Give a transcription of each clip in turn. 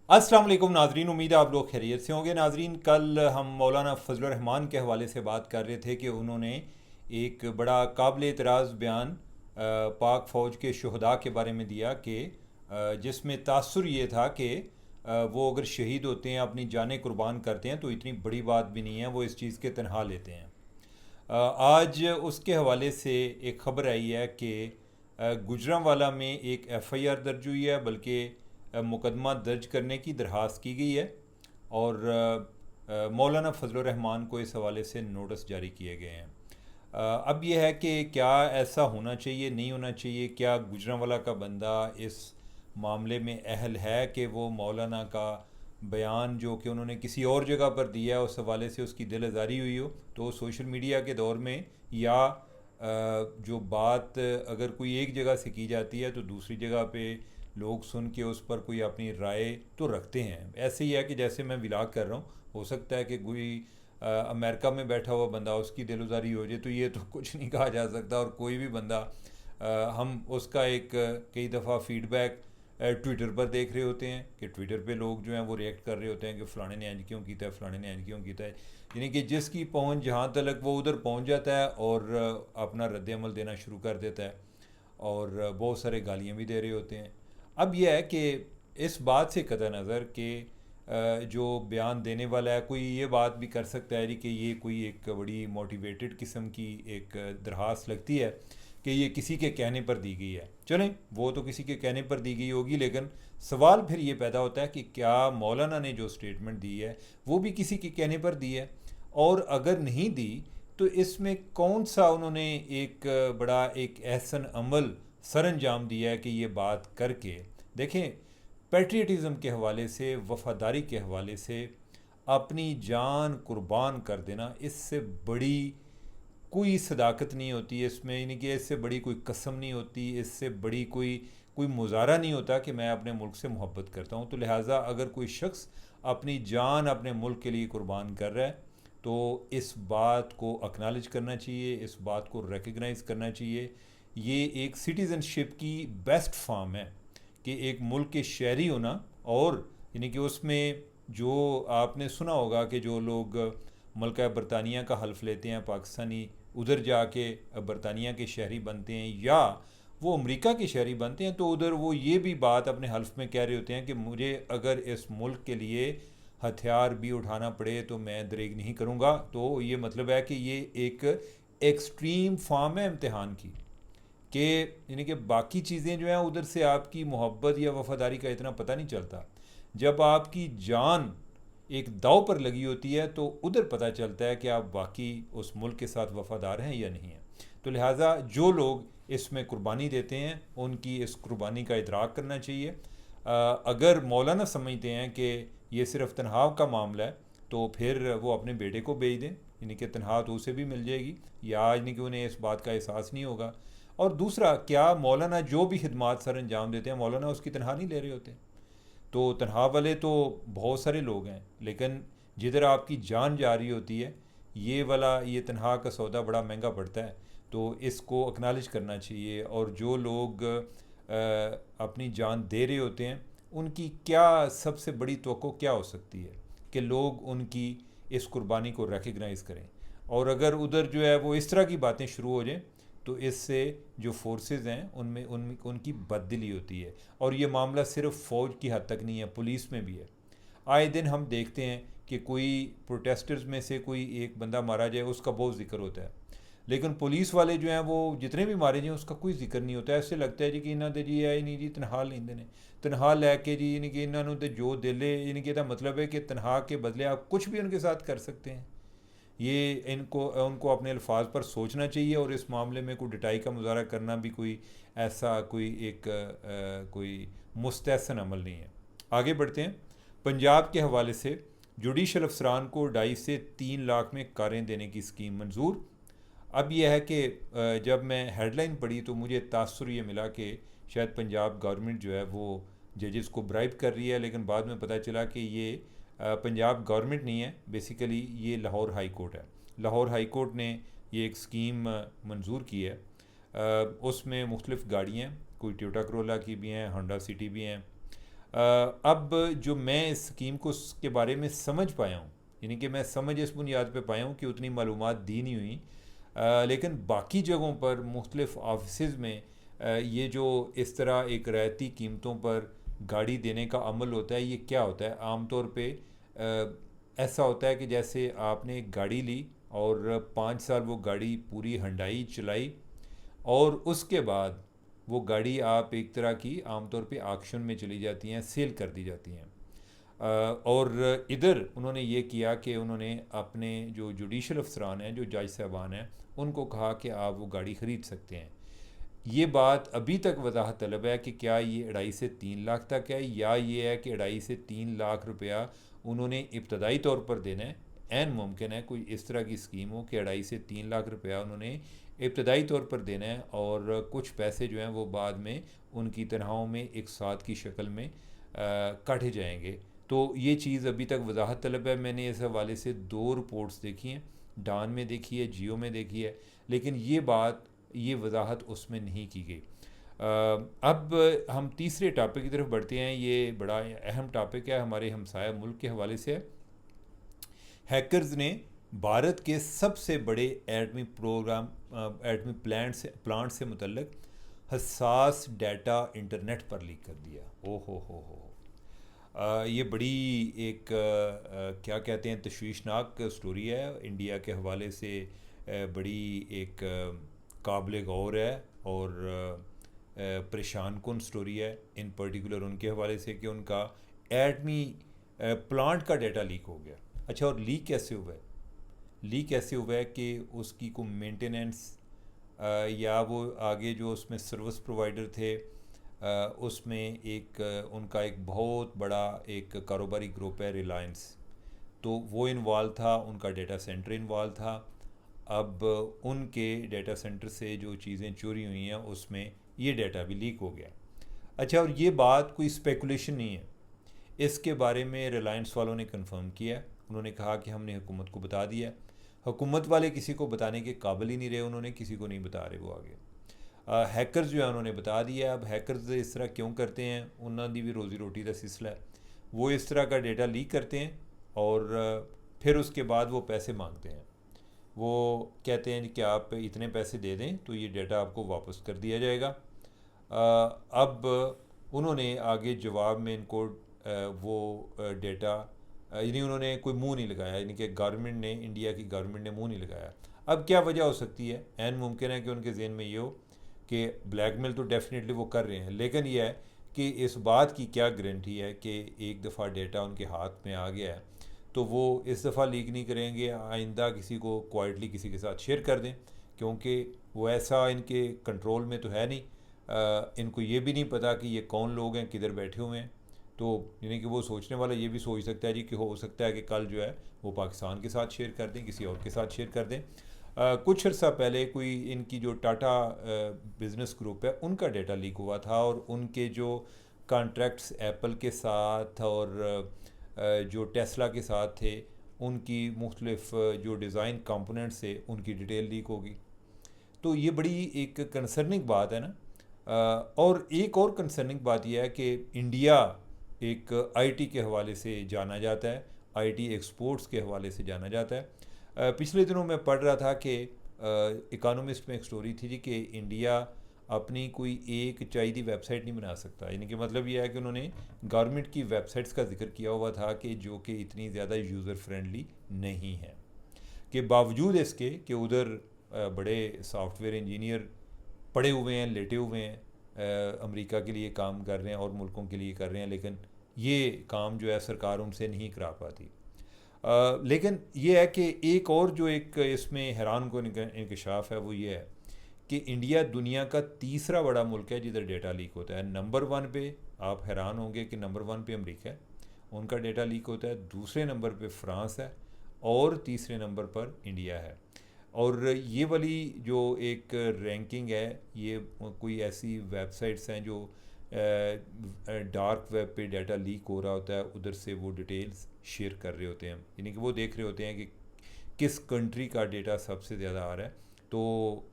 अस्सलाम वालेकुम नाजरीन, उम्मीद है आप लोग खैरियत से होंगे। नाजरीन, कल हम मौलाना फजल रहमान के हवाले से बात कर रहे थे कि उन्होंने एक बड़ा काबिल एतराज़ बयान पाक फ़ौज के शुहदा के बारे में दिया कि जिसमें तासुर ये था कि वो अगर शहीद होते हैं, अपनी जानें कुर्बान करते हैं तो इतनी बड़ी बात भी नहीं है, वो इस चीज़ के तनहा लेते हैं। आज उसके हवाले से एक ख़बर आई है कि गुजरांवाला में एक एफआईआर दर्ज हुई है, बल्कि मुकदमा दर्ज करने की दरख्वास्त की गई है और मौलाना फजल रहमान को इस हवाले से नोटिस जारी किए गए हैं। अब यह है कि क्या ऐसा होना चाहिए, नहीं होना चाहिए, क्या गुजरांवाला का बंदा इस मामले में अहल है कि वो मौलाना का बयान जो कि उन्होंने किसी और जगह पर दिया है उस हवाले से उसकी दिल आज़ारी हुई हो, तो सोशल मीडिया के दौर में या जो बात अगर कोई एक जगह से की जाती है तो दूसरी जगह पे लोग सुन के उस पर कोई अपनी राय तो रखते हैं। ऐसे ही है कि जैसे मैं विलाग कर रहा हूँ, हो सकता है कि कोई अमेरिका में बैठा हुआ बंदा उसकी दिलजारी हो जाए, तो ये तो कुछ नहीं कहा जा सकता। और कोई भी बंदा हम उसका एक कई दफ़ा फीडबैक ट्विटर पर देख रहे होते हैं कि ट्विटर पे लोग जो हैं वो रिएक्ट कर रहे होते हैं कि फ़लाने ने इंज क्यों किया है, फ़लाने ने इंज क्यों किया है। यानी कि जिसकी पहुंच जहाँ तक वो उधर पहुंच जाता है और अपना रद्द अमल देना शुरू कर देता है और बहुत सारे गालियाँ भी दे रहे होते हैं। अब यह है कि इस बात से कतई नज़र कि जो बयान देने वाला है, कोई ये बात भी कर सकता है कि ये कोई एक बड़ी मोटिवेटेड किस्म की एक दरख्वास्त लगती है कि ये किसी के कहने पर दी गई है। चलें, वो तो किसी के कहने पर दी गई होगी, लेकिन सवाल फिर ये पैदा होता है कि क्या मौलाना ने जो स्टेटमेंट दी है वो भी किसी के कहने पर दी है, और अगर नहीं दी तो इसमें कौन सा उन्होंने एक बड़ा एक एहसन अमल सर अंजाम दिया है कि ये बात करके देखें। पेट्रियटिज़म के हवाले से, वफ़ादारी के हवाले से अपनी जान कुर्बान कर देना, इससे बड़ी कोई सदाकत नहीं होती है इसमें। यानी कि इससे बड़ी कोई कसम नहीं होती, इससे बड़ी कोई कोई मुजाहरा नहीं होता कि मैं अपने मुल्क से मोहब्बत करता हूँ। तो लिहाजा अगर कोई शख्स अपनी जान अपने मुल्क के लिए कुर्बान कर रहा है तो इस बात को एक्नॉलेज करना चाहिए, इस बात को रिकग्नाइज़ करना चाहिए। ये एक सिटीज़नशिप की बेस्ट फॉर्म है कि एक मुल्क के शहरी होना। और यानी कि उसमें जो आपने सुना होगा कि जो लोग मुल्क बरतानिया का हल्फ लेते हैं, पाकिस्तानी उधर जाके बरतानिया के शहरी बनते हैं या वो अमेरिका के शहरी बनते हैं, तो उधर वो ये भी बात अपने हल्फ में कह रहे होते हैं कि मुझे अगर इस मुल्क के लिए हथियार भी उठाना पड़े तो मैं दरेग नहीं करूँगा। तो ये मतलब है कि ये एक एक्सट्रीम फॉर्म है इम्तिहान की, कि यानी कि बाकी चीज़ें जो हैं उधर से आपकी मोहब्बत या वफ़ादारी का इतना पता नहीं चलता। जब आपकी जान एक दाव पर लगी होती है तो उधर पता चलता है कि आप वाकई उस मुल्क के साथ वफ़ादार हैं या नहीं हैं। तो लिहाजा जो लोग इसमें कुर्बानी देते हैं उनकी इस कुर्बानी का इदराक करना चाहिए। अगर मौलाना समझते हैं कि ये सिर्फ तनख्वाह का मामला है तो फिर वो अपने बेटे को भेज दें, यानी कि तनख्वाह तो उसे भी मिल जाएगी, या यानी कि उन्हें इस बात का एहसास नहीं होगा। और दूसरा, क्या मौलाना जो भी खिदमात सर अंजाम देते हैं मौलाना उसकी तनख्वाह नहीं ले रहे होते? तो तनख्वाह वाले तो बहुत सारे लोग हैं, लेकिन जिधर आपकी जान जा रही होती है ये वाला ये तनख्वाह का सौदा बड़ा महंगा पड़ता है। तो इसको एक्नॉलेज करना चाहिए। और जो लोग अपनी जान दे रहे होते हैं उनकी क्या सबसे बड़ी तवक्को क्या हो सकती है कि लोग उनकी इस कुर्बानी को रिकग्नाइज़ करें। और अगर उधर जो है वो इस तरह की बातें शुरू हो जाएं तो इससे जो फोर्सेस हैं उनमें उनकी बददिली होती है। और ये मामला सिर्फ फ़ौज की हद तक नहीं है, पुलिस में भी है। आए दिन हम देखते हैं कि कोई प्रोटेस्टर्स में से कोई एक बंदा मारा जाए उसका बहुत जिक्र होता है, लेकिन पुलिस वाले जो हैं वो जितने भी मारे जाए उसका कोई जिक्र नहीं होता है। ऐसे लगता है जी कि इन्हों जी है नहीं जी तनख्वाह लेंदे ने, तनख्वाह लैके जी यानी कि इन्होंने तो जो दिले यानी कि मतलब है कि तनख्वाह के बदले आप कुछ भी उनके साथ कर सकते हैं। ये इनको उनको अपने अल्फाज पर सोचना चाहिए और इस मामले में कोई डटाई का मुजाहरा करना भी कोई ऐसा कोई एक कोई मुस्तहसन अमल नहीं है। आगे बढ़ते हैं। पंजाब के हवाले से जुडिशल अफसरान को 2.5 से 3 लाख में कारें देने की स्कीम मंजूर। अब यह है कि जब मैं हेडलाइन पढ़ी तो मुझे तासुर ये मिला कि शायद पंजाब गवर्नमेंट जो है वो जजेस को ब्राइब कर रही है, लेकिन बाद में पता चला कि ये पंजाब गवर्नमेंट नहीं है, बेसिकली ये लाहौर हाई कोर्ट है। लाहौर हाई कोर्ट ने ये एक स्कीम मंजूर की है। उसमें मुख्तलिफ़ गाड़ियाँ, कोई टोयोटा करोला की भी हैं, होंडा सिटी भी हैं, अब जो मैं इस स्कीम को के बारे में समझ पाया हूँ, यानी कि मैं समझ इस बुनियाद पे पाया हूँ कि उतनी मालूमात दी नहीं हुई, लेकिन बाकी जगहों पर मुख्तलिफ़ ऑफिस में ये जो इस तरह एक रियायती कीमतों पर गाड़ी देने का अमल होता है, ये क्या होता है आम तौर पे? ऐसा होता है कि जैसे आपने एक गाड़ी ली और 5 साल वो गाड़ी पूरी हंडाई चलाई, और उसके बाद वो गाड़ी आप एक तरह की आमतौर पे ऑक्शन में चली जाती हैं, सेल कर दी जाती हैं। और इधर उन्होंने ये किया कि उन्होंने अपने जो जुडिशल अफसरान हैं, जो जज साहबान हैं, उनको कहा कि आप वो गाड़ी ख़रीद सकते हैं। ये बात अभी तक वजाहत तलब है कि क्या ये 2.5 से 3 लाख तक है, या ये है कि 2.5 से 3 लाख रुपया उन्होंने इब्तदाई तौर पर देना है। ऐन मुमकिन है कोई इस तरह की स्कीम हो कि 2.5 से 3 लाख रुपया उन्होंने इब्तदाई तौर पर देना है, और कुछ पैसे जो हैं वो बाद में उनकी तनख्वाहों में एक साथ की शक्ल में काटे जाएंगे। तो ये चीज़ अभी तक वजाहत तलब है। मैंने इस हवाले से 2 रिपोर्ट्स देखी हैं, डान में देखी है, जियो में देखी है, लेकिन ये वजाहत उसमें नहीं की गई। अब हम तीसरे टॉपिक की तरफ बढ़ते हैं। ये बड़ा अहम टॉपिक है, हमारे हमसाया मुल्क के हवाले से है। हैकर्स ने भारत के सबसे बड़े एटमी प्लांट से मुतल्लिक हसास डाटा इंटरनेट पर लीक कर दिया। ओ हो। ये बड़ी एक क्या कहते हैं, तशवीशनाक स्टोरी है इंडिया के हवाले से। बड़ी एक काबिल गौर है और परेशान कुन स्टोरी है, इन पर्टिकुलर उनके हवाले से कि उनका एटमी प्लांट का डाटा लीक हो गया। अच्छा, और लीक कैसे हुआ है? लीक ऐसे हुआ है कि उसकी कोई मेंटेनेंस या वो आगे जो उसमें सर्विस प्रोवाइडर थे, उसमें एक उनका एक बहुत बड़ा एक कारोबारी ग्रुप है रिलायंस, तो वो इन्वॉल्व था, उनका डेटा सेंटर इन्वॉल्व था। अब उनके डेटा सेंटर से जो चीज़ें चोरी हुई हैं उसमें ये डाटा भी लीक हो गया। अच्छा, और ये बात कोई स्पेकुलेशन नहीं है, इसके बारे में रिलायंस वालों ने कंफर्म किया। उन्होंने कहा कि हमने हुकूमत को बता दिया। हुकूमत वाले किसी को बताने के काबिल ही नहीं रहे, उन्होंने किसी को नहीं बता रहे वो आगे। हैकर्स जो है उन्होंने बता दिया। अब हैकर्स इस तरह क्यों करते हैं? उन्होंने भी रोज़ी रोटी का सिलसिला है। वो इस तरह का डेटा लीक करते हैं और फिर उसके बाद वो पैसे मांगते हैं। वो कहते हैं कि आप इतने पैसे दे दें तो ये डाटा आपको वापस कर दिया जाएगा। अब उन्होंने आगे जवाब में इनको वो डेटा, यानी उन्होंने कोई मुंह नहीं लगाया, यानी कि गवर्नमेंट ने, इंडिया की गवर्नमेंट ने मुंह नहीं लगाया। अब क्या वजह हो सकती है? ऐन मुमकिन है कि उनके जहन में ये हो कि ब्लैकमेल तो डेफिनेटली वो कर रहे हैं, लेकिन यह है कि इस बात की क्या गारंटी है कि एक दफ़ा डेटा उनके हाथ में आ गया है तो वो इस दफ़ा लीक नहीं करेंगे, आइंदा किसी को क्वाइटली किसी के साथ शेयर कर दें, क्योंकि वो ऐसा इनके कंट्रोल में तो है नहीं। इनको ये भी नहीं पता कि ये कौन लोग हैं, किधर बैठे हुए हैं। तो यानी कि वो सोचने वाला ये भी सोच सकता है जी कि हो सकता है कि कल जो है वो पाकिस्तान के साथ शेयर कर दें, किसी और के साथ शेयर कर दें। कुछ अर्सा पहले कोई इनकी जो टाटा बिज़नेस ग्रुप है उनका डाटा लीक हुआ था, और उनके जो कॉन्ट्रैक्ट्स एप्पल के साथ और जो टेस्ला के साथ थे, उनकी मुख्तलिफ जो डिज़ाइन कंपोनेंट्स थे उनकी डिटेल लीक होगी। तो ये बड़ी एक कंसर्निंग बात है ना। और एक और कंसर्निंग बात यह है कि इंडिया एक आईटी के हवाले से जाना जाता है, आईटी एक्सपोर्ट्स के हवाले से जाना जाता है। पिछले दिनों मैं पढ़ रहा था कि इकोनॉमिस्ट में एक स्टोरी थी जी कि इंडिया अपनी कोई एक चाहिए वेबसाइट नहीं बना सकता। यानी कि मतलब ये है कि उन्होंने गवर्नमेंट की वेबसाइट्स का जिक्र किया हुआ था कि जो कि इतनी ज़्यादा यूज़र फ्रेंडली नहीं है, कि बावजूद इसके कि उधर बड़े सॉफ्टवेयर इंजीनियर पड़े हुए हैं, लेटे हुए हैं, अमेरिका के लिए काम कर रहे हैं और मुल्कों के लिए कर रहे हैं, लेकिन ये काम जो है सरकार उनसे नहीं करा पाती। लेकिन ये है कि एक और जो एक इसमें हैरान को इंकशाफ है वो ये है कि इंडिया दुनिया का तीसरा बड़ा मुल्क है जिधर डेटा लीक होता है। नंबर 1 पे, आप हैरान होंगे कि नंबर 1 पे अमेरिका है, उनका डेटा लीक होता है। दूसरे नंबर पे फ्रांस है और तीसरे नंबर पर इंडिया है। और ये वाली जो एक रैंकिंग है, ये कोई ऐसी वेबसाइट्स हैं जो डार्क वेब पे डाटा लीक हो रहा होता है, उधर से वो डिटेल्स शेयर कर रहे होते हैं, यानी कि वो देख रहे होते हैं कि किस कंट्री का डेटा सबसे ज़्यादा आ रहा है। तो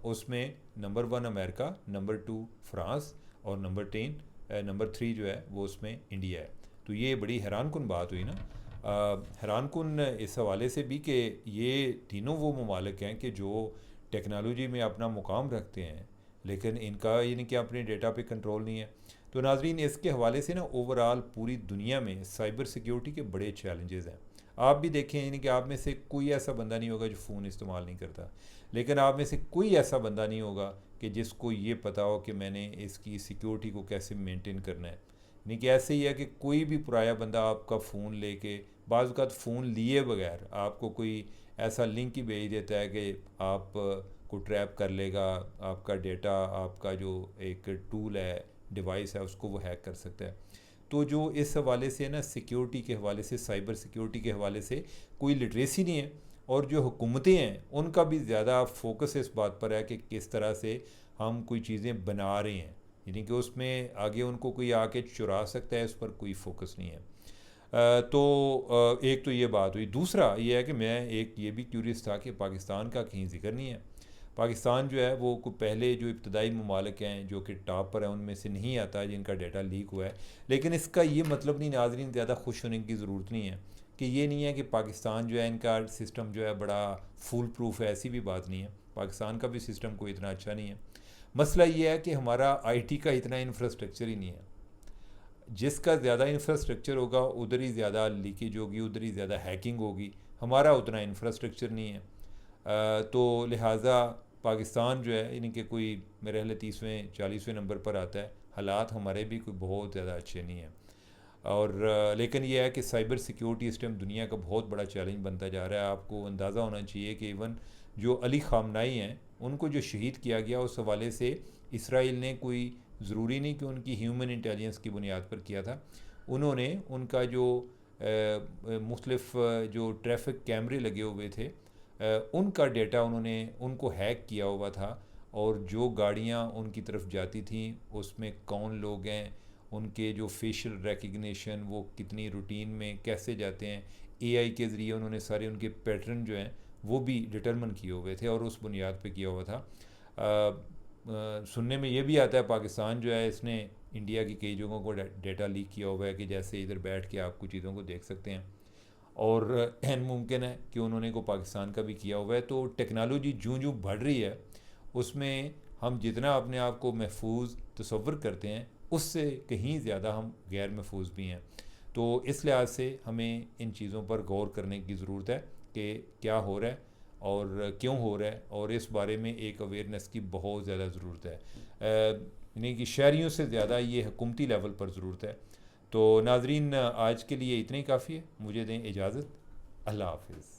उसमें नंबर 1 अमेरिका, नंबर 2 फ्रांस और नंबर 10 नंबर 3 जो है वो उसमें इंडिया है। तो ये बड़ी हैरानकुन बात हुई ना, हैरानकुन इस हवाले से भी कि ये तीनों वो ममालिक हैं कि जो टेक्नोलॉजी में अपना मुकाम रखते हैं, लेकिन इनका यानी कि अपने डेटा पे कंट्रोल नहीं है। तो नाजरीन, इसके हवाले से ना ओवरऑल पूरी दुनिया में साइबर सिक्योरिटी के बड़े चैलेंजेस हैं। आप भी देखें, यानी कि आप में से कोई ऐसा बंदा नहीं होगा जो फ़ोन इस्तेमाल नहीं करता, लेकिन आप में से कोई ऐसा बंदा नहीं होगा कि जिसको ये पता हो कि मैंने इसकी सिक्योरिटी को कैसे मेंटेन करना है। यानी कि ऐसे ही है कि कोई भी पराया बंदा आपका फ़ोन लेके, बाज़ औक़ात फ़ोन लिए बगैर आपको कोई ऐसा लिंक ही भेज देता है कि आप को ट्रैप कर लेगा, आपका डेटा, आपका जो एक टूल है, डिवाइस है, उसको वो हैक कर सकता है। तो जो इस हवाले से ना सिक्योरिटी के हवाले से, साइबर सिक्योरिटी के हवाले से कोई लिटरेसी नहीं है, और जो हुकूमतें हैं उनका भी ज़्यादा फोकस इस बात पर है कि किस तरह से हम कोई चीज़ें बना रहे हैं, यानी कि उसमें आगे उनको कोई आके चुरा सकता है, इस पर कोई फोकस नहीं है। एक तो ये बात हुई। दूसरा ये है कि मैं एक ये भी क्यूरियस था कि पाकिस्तान का कहीं जिक्र नहीं है। पाकिस्तान जो है वो पहले जो इब्तदाई ममालिक हैं जो कि टॉप पर हैं उनमें से नहीं आता जिनका डाटा लीक हुआ है। लेकिन इसका ये मतलब नहीं नाज़रीन, ज़्यादा खुश होने की ज़रूरत नहीं है कि ये नहीं है कि पाकिस्तान जो है इनका सिस्टम जो है बड़ा फुल प्रूफ है, ऐसी भी बात नहीं है। पाकिस्तान का भी सिस्टम कोई इतना अच्छा नहीं है। मसला ये है कि हमारा आईटी का इतना इंफ्रास्ट्रक्चर ही नहीं है। जिसका ज़्यादा इंफ्रास्ट्रक्चर होगा उधर ही ज़्यादा लीकेज होगी, उधर ही ज़्यादा हैकिंग होगी। हमारा उतना इंफ्रास्ट्रक्चर नहीं है। तो लिहाजा पाकिस्तान जो है यानी कि कोई मेरे ख्याल 30वें 40वें नंबर पर आता है। हालात हमारे भी कोई बहुत ज़्यादा अच्छे नहीं हैं। और लेकिन यह है कि साइबर सिक्योरिटी इस टाइम दुनिया का बहुत बड़ा चैलेंज बनता जा रहा है। आपको अंदाज़ा होना चाहिए कि इवन जो अली ख़ामनाई हैं उनको जो शहीद किया गया, उस हवाले से इसराइल ने कोई ज़रूरी नहीं कि उनकी ह्यूमन इंटेलिजेंस की बुनियाद पर किया था, उन्होंने उनका जो मुख्तलिफ जो ट्रैफिक कैमरे लगे हुए थे उनका डेटा उन्होंने उनको हैक किया हुआ था। और जो गाड़ियाँ उनकी तरफ जाती थीं उसमें कौन लोग हैं, उनके जो फेशियल रिकग्निशन वो कितनी रूटीन में कैसे जाते हैं, एआई के ज़रिए उन्होंने सारे उनके पैटर्न जो हैं वो भी डिटरमिन किए हुए थे और उस बुनियाद पे किया हुआ था। सुनने में ये भी आता है पाकिस्तान जो है इसने इंडिया की कई जगहों को डेटा लीक किया हुआ है कि जैसे इधर बैठ के आप कुछ चीज़ों को देख सकते हैं, और एन मुमकिन है कि उन्होंने को पाकिस्तान का भी किया हुआ है। तो टेक्नोलॉजी जूँ जूँ बढ़ रही है उसमें हम जितना अपने आप को महफूज तसव्वुर करते हैं उससे कहीं ज़्यादा हम गैर महफूज भी हैं। तो इस लिहाज से हमें इन चीज़ों पर गौर करने की ज़रूरत है कि क्या हो रहा है और क्यों हो रहा है, और इस बारे में एक अवेयरनेस की बहुत ज़्यादा ज़रूरत है। यानी कि शहरियों से ज़्यादा ये हुकूमती लेवल पर ज़रूरत है। तो नाजरीन, आज के लिए इतना ही काफ़ी है। मुझे दें इजाज़त। अल्लाह हाफिज़।